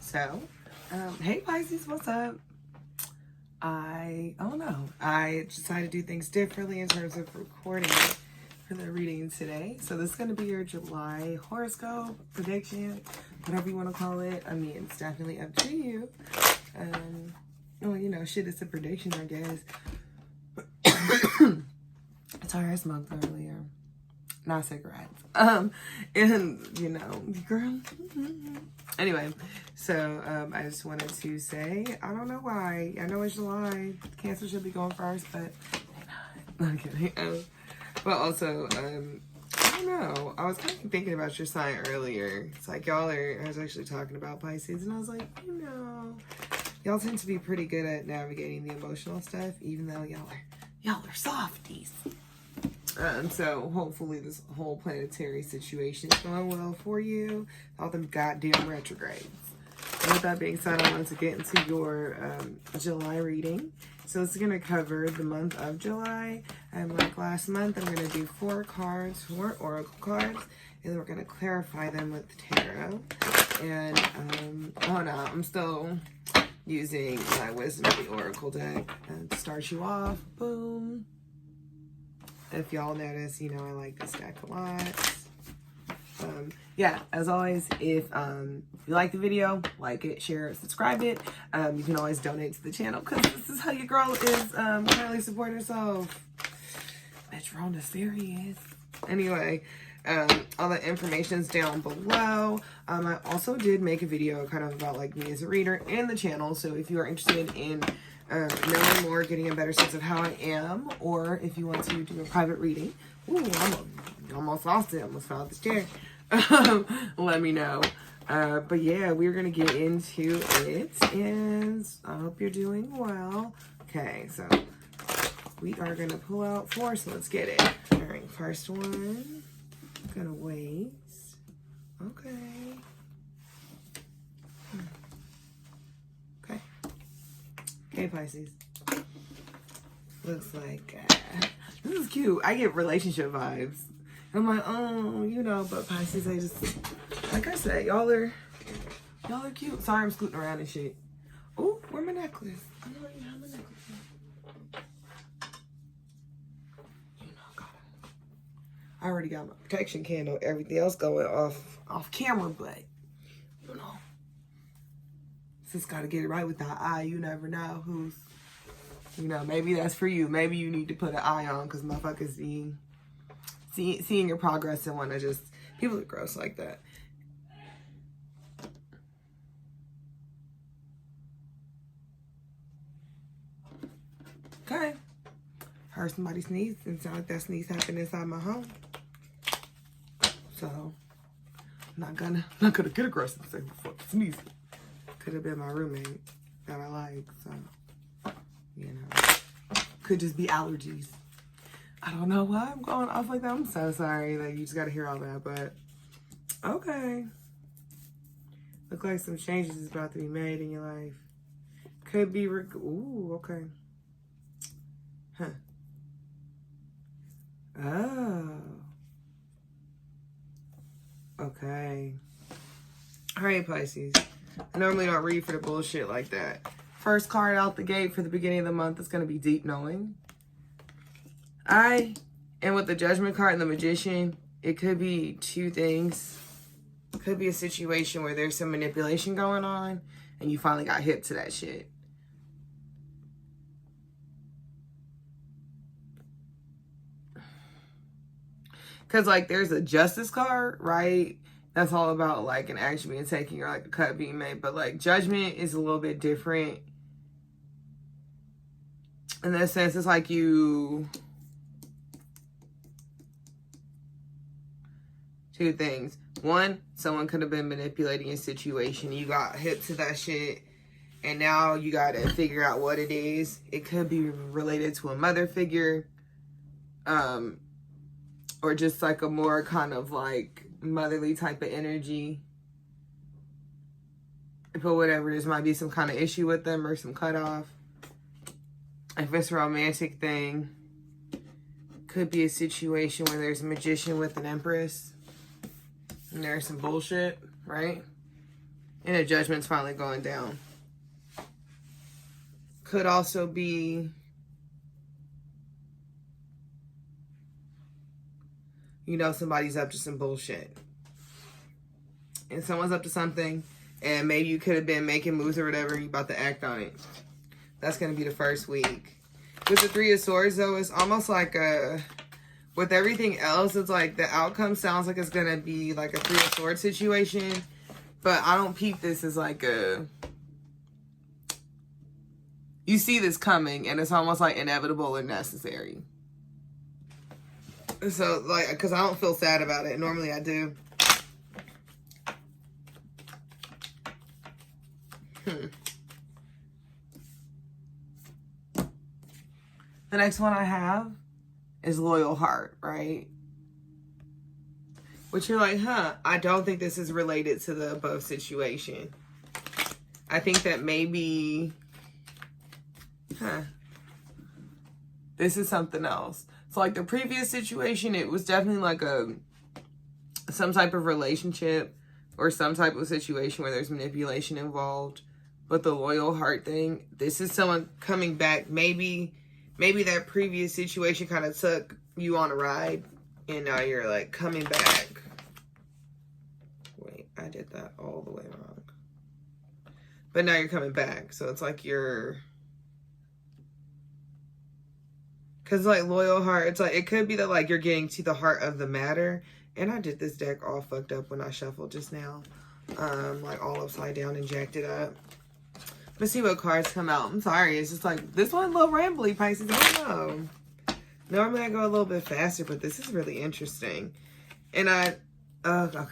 So, hey Pisces, what's up? I don't know. I decided to do things differently in terms of recording for the reading today. So this is going to be your July horoscope, prediction, whatever you want to call it. I mean, it's definitely up to you. Well, you know, shit, it's a prediction, I guess. Sorry, I smoked earlier. Not cigarettes. And, you know, girl. Anyway, so I just wanted to say, I don't know why. I know it's July. Cancer should be going first, but they're not. I'm kidding. But also, I don't know. I was kind of thinking about your sign earlier. It's like I was actually talking about Pisces, and I was like, you know, y'all tend to be pretty good at navigating the emotional stuff, even though y'all are softies. So hopefully this whole planetary situation is going well for you. All them goddamn retrogrades. And with that being said, I wanted to get into your July reading. So it's going to cover the month of July. And like last month, I'm going to do 4 cards, 4 oracle cards. And then we're going to clarify them with tarot. And, oh no, I'm still using my Wisdom of the Oracle deck to start you off. Boom. If y'all notice, you know, I like this deck a lot. Yeah, as always, if you like the video, like it, share it, subscribe it. You can always donate to the channel because this is how your girl is currently supporting herself. Bitch, Rhoda's serious. Anyway, all the information's down below. I also did make a video kind of about like me as a reader and the channel. So if you are interested in knowing more, getting a better sense of how I am, or if you want to do a private reading, ooh, I'm almost lost it, almost fell out this chair. Let me know. But yeah, we're gonna get into it, and I hope you're doing well. Okay, so we are gonna pull out 4, so let's get it. All right, first one. I'm gonna wait. Okay. Okay, Pisces. Looks like this is cute. I get relationship vibes. I'm like, oh, you know, but Pisces, I just, like I said, y'all are cute. Sorry, I'm scooting around and shit. Oh, where's my necklace? I don't even have my necklace. You know, I already got my protection candle. Everything else going off camera, but you know. Just gotta get it right with that eye. You never know who's, you know, maybe that's for you. Maybe you need to put an eye on because motherfuckers seeing your progress and want to just, people are gross like that. Okay. Heard somebody sneeze and sound like that sneeze happened inside my home. So, not gonna get aggressive and say, fuck, sneezing. Could have been my roommate that I like, so, you know, could just be allergies. I don't know why I'm going off like that. I'm so sorry that you just got to hear all that, but okay. Look like some changes is about to be made in your life. Could be, ooh, okay. Huh. Oh. Okay. All right, Pisces. I normally don't read for the bullshit like that. First card out the gate for the beginning of the month is going to be Deep Knowing. And with the Judgment card and the Magician, it could be 2 things. It could be a situation where there's some manipulation going on and you finally got hip to that shit. Because, like, there's a Justice card, right? That's all about, like, an action being taken or, like, a cut being made. But, like, Judgment is a little bit different. In that sense, it's like you... 2 things. 1, someone could have been manipulating a situation. You got hip to that shit. And now you got to figure out what it is. It could be related to a mother figure. Or just, like, a more kind of, like, motherly type of energy. But whatever, there might be some kind of issue with them or some cutoff. If it's a romantic thing, could be a situation where there's a Magician with an Empress and there's some bullshit, right? And a judgment's finally going down. Could also be, you know, somebody's up to some bullshit. And someone's up to something, and maybe you could have been making moves or whatever, and you about to act on it. That's going to be the first week. With the Three of Swords, though, it's almost like a, with everything else, it's like the outcome sounds like it's going to be like a Three of Swords situation. But I don't peep this as like a, you see this coming, and it's almost like inevitable or necessary. So, like, because I don't feel sad about it. Normally I do. The next one I have is Loyal Heart, right? Which you're like, huh, I don't think this is related to the above situation. I think that maybe, this is something else. So like the previous situation, it was definitely like some type of relationship or some type of situation where there's manipulation involved. But the Loyal Heart thing, this is someone coming back. Maybe that previous situation kind of took you on a ride, and now you're like coming back. Wait, I did that all the way wrong. But now you're coming back. So it's like you're, because like Loyal Heart, it's like, it could be that like you're getting to the heart of the matter. And I did this deck all fucked up when I shuffled just now. Like all upside down and jacked it up. Let's see what cards come out. I'm sorry. It's just like, this one a little rambly, Pisces. I don't know. Normally I go a little bit faster, but this is really interesting. And okay.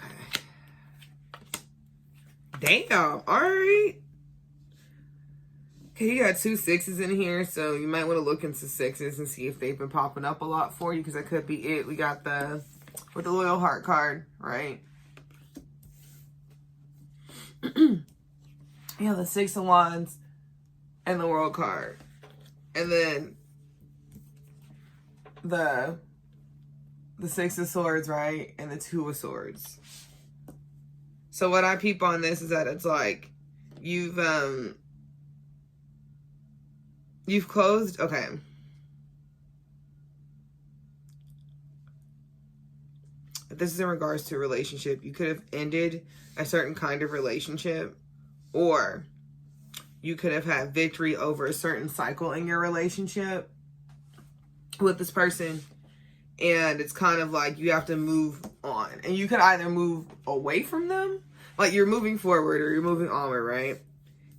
Damn. All right. Okay, you got 2 6s in here, so you might want to look into 6s and see if they've been popping up a lot for you, because that could be it. We got with the Loyal Heart card, right? Yeah, the 6 of Wands and the World card. And then the 6 of Swords, right? And the 2 of Swords. So what I peep on this is that it's like you've closed, okay. This is in regards to a relationship. You could have ended a certain kind of relationship, or you could have had victory over a certain cycle in your relationship with this person. And it's kind of like you have to move on. And you could either move away from them, like you're moving forward, or you're moving onward, right?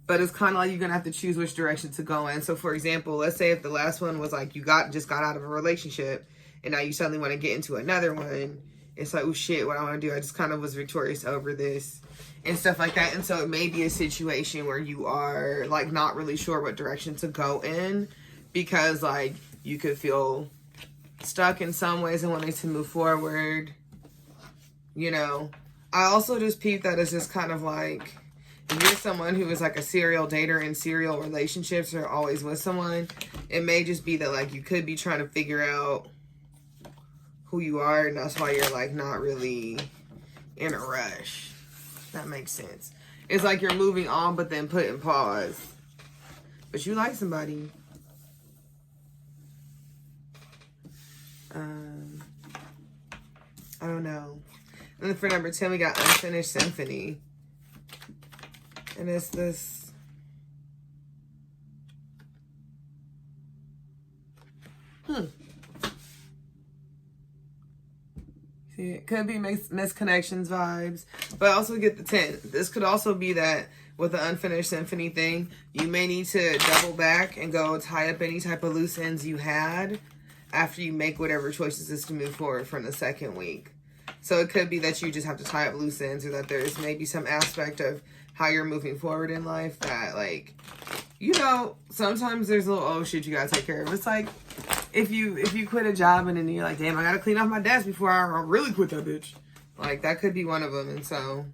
But it's kind of like you're going to have to choose which direction to go in. So, for example, let's say if the last one was like you just got out of a relationship and now you suddenly want to get into another one. It's like, oh, shit, what I want to do. I just kind of was victorious over this and stuff like that. And so it may be a situation where you are, like, not really sure what direction to go in because, like, you could feel stuck in some ways and wanting to move forward, you know. I also just peeped that it's just kind of like, if you're someone who is like a serial dater in serial relationships or always with someone, it may just be that like you could be trying to figure out who you are, and that's why you're like not really in a rush. That makes sense. It's like you're moving on but then putting pause. But you like somebody. I don't know. And then for number 10, we got Unfinished Symphony. And it's this. See, it could be misconnections vibes, but I also get the 10. This could also be that with the Unfinished Symphony thing, you may need to double back and go tie up any type of loose ends you had after you make whatever choices is to move forward from the second week. So it could be that you just have to tie up loose ends, or that there's maybe some aspect of how you're moving forward in life that, like, you know, sometimes there's a little, oh shit, you gotta take care of. It's like, if you quit a job and then you're like, damn, I gotta clean off my desk before I really quit that bitch. Like, that could be one of them. And so,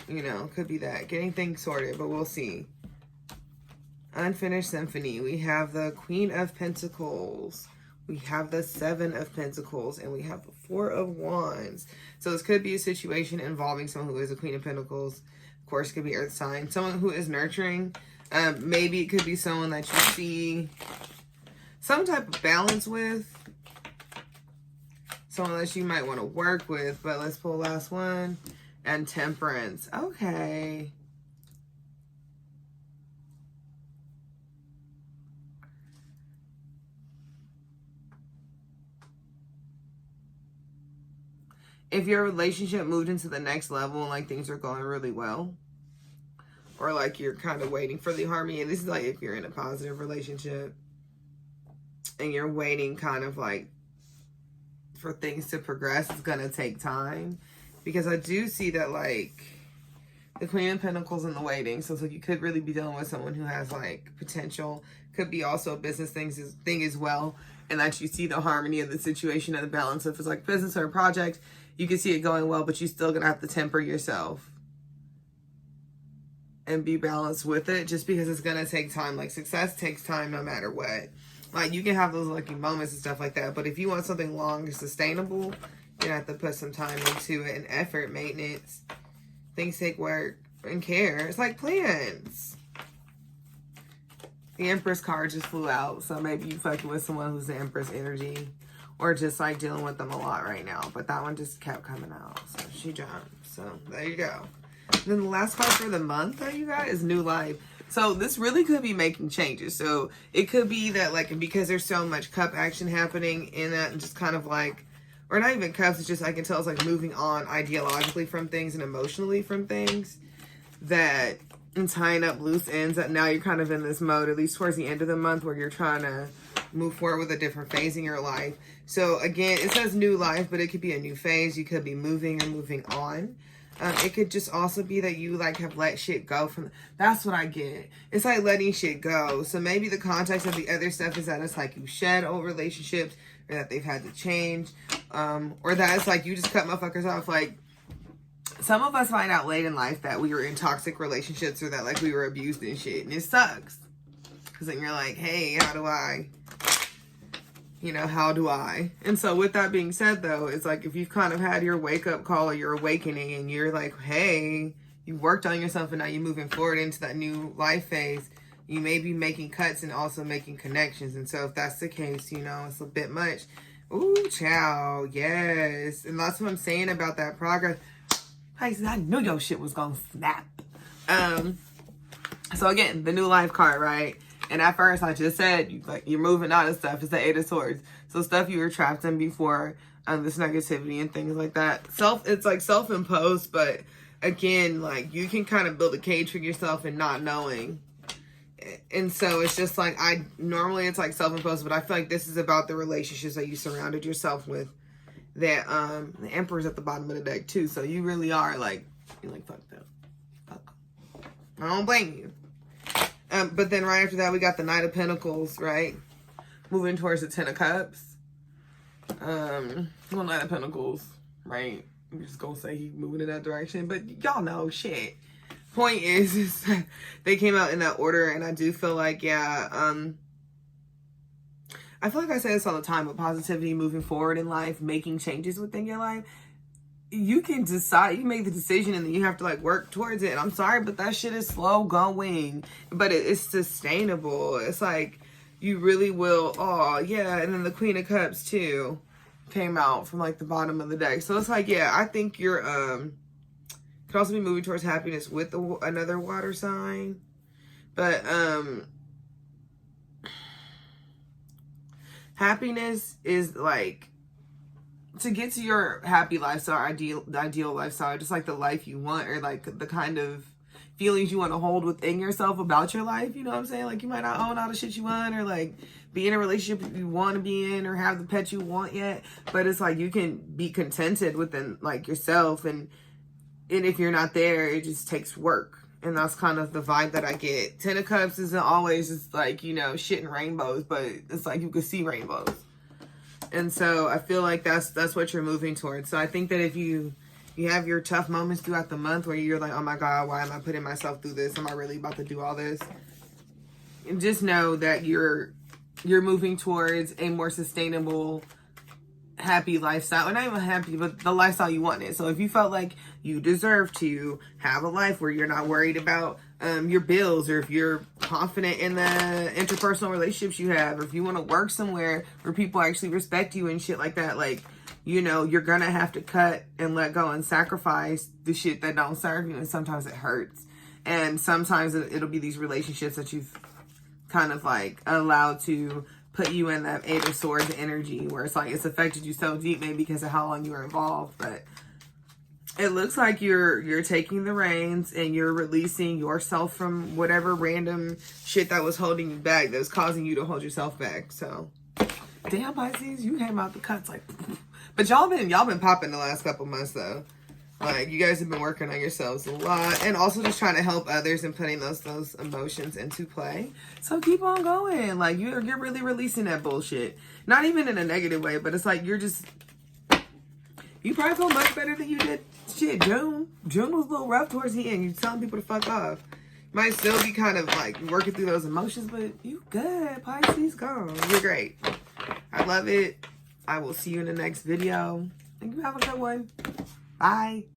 you know, could be that. Getting things sorted, but we'll see. Unfinished Symphony. We have the Queen of Pentacles We have the Seven of Pentacles, and we have the Four of Wands. So this could be a situation involving someone who is a Queen of Pentacles. Of course, it could be Earth sign. Someone who is nurturing. Maybe it could be someone that you see some type of balance with. Someone that you might want to work with. But let's pull the last one. And Temperance. Okay. If your relationship moved into the next level and like things are going really well, or like you're kind of waiting for the harmony, and this is like if you're in a positive relationship and you're waiting kind of like for things to progress, it's gonna take time, because I do see that like the Queen of Pentacles in the waiting. So it's like you could really be dealing with someone who has like potential. Could be also a business thing as well, and that you see the harmony of the situation and the balance. If it's like business or a project, you can see it going well, but you're still gonna have to temper yourself and be balanced with it, just because it's gonna take time. Like success takes time no matter what. Like you can have those lucky moments and stuff like that, but if you want something long and sustainable, you have to put some time into it and effort, maintenance. Things take work and care. It's like plans. The Empress card just flew out, so maybe you fucking with someone who's the Empress energy, or just like dealing with them a lot right now. But that one just kept coming out, so she jumped. So there you go. And then the last card for the month that you got is New Life. So this really could be making changes. So it could be that like, because there's so much cup action happening in that, and just kind of like, or not even cups, it's just, I can tell it's like moving on ideologically from things and emotionally from things, that, and tying up loose ends, that now you're kind of in this mode, at least towards the end of the month, where you're trying to move forward with a different phase in your life. So again, it says new life, but it could be a new phase. You could be moving or moving on. It could just also be that you like have let shit go from, that's what I get. It's like letting shit go. So maybe the context of the other stuff is that it's like you shed old relationships, or that they've had to change, or that it's like you just cut motherfuckers off. Like some of us find out late in life that we were in toxic relationships, or that like we were abused and shit, and it sucks, because then you're like, hey, how do I? And so with that being said, though, it's like if you've kind of had your wake up call or your awakening, and you're like, hey, you worked on yourself and now you're moving forward into that new life phase, you may be making cuts and also making connections. And so if that's the case, it's a bit much. Ooh, child, yes. And that's what I'm saying about that progress. Pisces, I knew your shit was gonna snap. So again, the New Life card, right? And at first, I just said, you're moving out of stuff. It's the Eight of Swords. So stuff you were trapped in before, this negativity and things like that. It's like self-imposed, but again, like you can kind of build a cage for yourself and not knowing. And so it's just like, normally it's like self-imposed, but I feel like this is about the relationships that you surrounded yourself with. That, the Emperor's at the bottom of the deck too. So you really are like, you're like, fuck them. Fuck. I don't blame you. But then right after that, we got the Knight of Pentacles, right? Moving towards the Ten of Cups. Knight of Pentacles, right? I'm just gonna say he's moving in that direction, but y'all know shit. Point is they came out in that order, and I do feel like, yeah, I feel like I say this all the time, but positivity, moving forward in life, making changes within your life, you can decide, you make the decision, and then you have to like work towards it. And I'm sorry, but that shit is slow going, but it's sustainable. It's like you really will. Oh yeah. And then the Queen of Cups too came out from like the bottom of the deck. So it's like, yeah, I think you're could also be moving towards happiness with another water sign, but happiness is like, to get to your happy lifestyle, the ideal lifestyle, just like the life you want, or like the kind of feelings you want to hold within yourself about your life. You know what I'm saying? Like you might not own all the shit you want, or like be in a relationship you want to be in, or have the pet you want yet. But it's like you can be contented within like yourself, and if you're not there, it just takes work. And that's kind of the vibe that I get. Ten of Cups isn't always just like, shit and rainbows, but it's like you can see rainbows. And so I feel like that's what you're moving towards. So I think that if you have your tough moments throughout the month where you're like, oh my God, why am I putting myself through this? Am I really about to do all this? And just know that you're you're moving towards a more sustainable, happy lifestyle. Or not even happy, but the lifestyle you wanted. So if you felt like you deserve to have a life where you're not worried about your bills, or if you're confident in the interpersonal relationships you have, or if you want to work somewhere where people actually respect you and shit like that, like, you know, you're gonna have to cut and let go and sacrifice the shit that don't serve you. And sometimes it hurts. And sometimes it'll be these relationships that you've kind of like allowed to put you in that Eight of Swords energy, where it's like it's affected you so deep, maybe because of how long you were involved. But it looks like you're taking the reins and you're releasing yourself from whatever random shit that was holding you back, that was causing you to hold yourself back. So damn, Pisces, you came out the cuts like but y'all been popping the last couple months though. Like, you guys have been working on yourselves a lot, and also just trying to help others and putting those emotions into play. So keep on going. Like, you're really releasing that bullshit. Not even in a negative way, but it's like you probably feel much better than you did shit June. June was a little rough towards the end. You're telling people to fuck off. Might still be kind of like working through those emotions, but you good, Pisces. Go. You're great. I love it. I will see you in the next video. And you have a good one. Bye.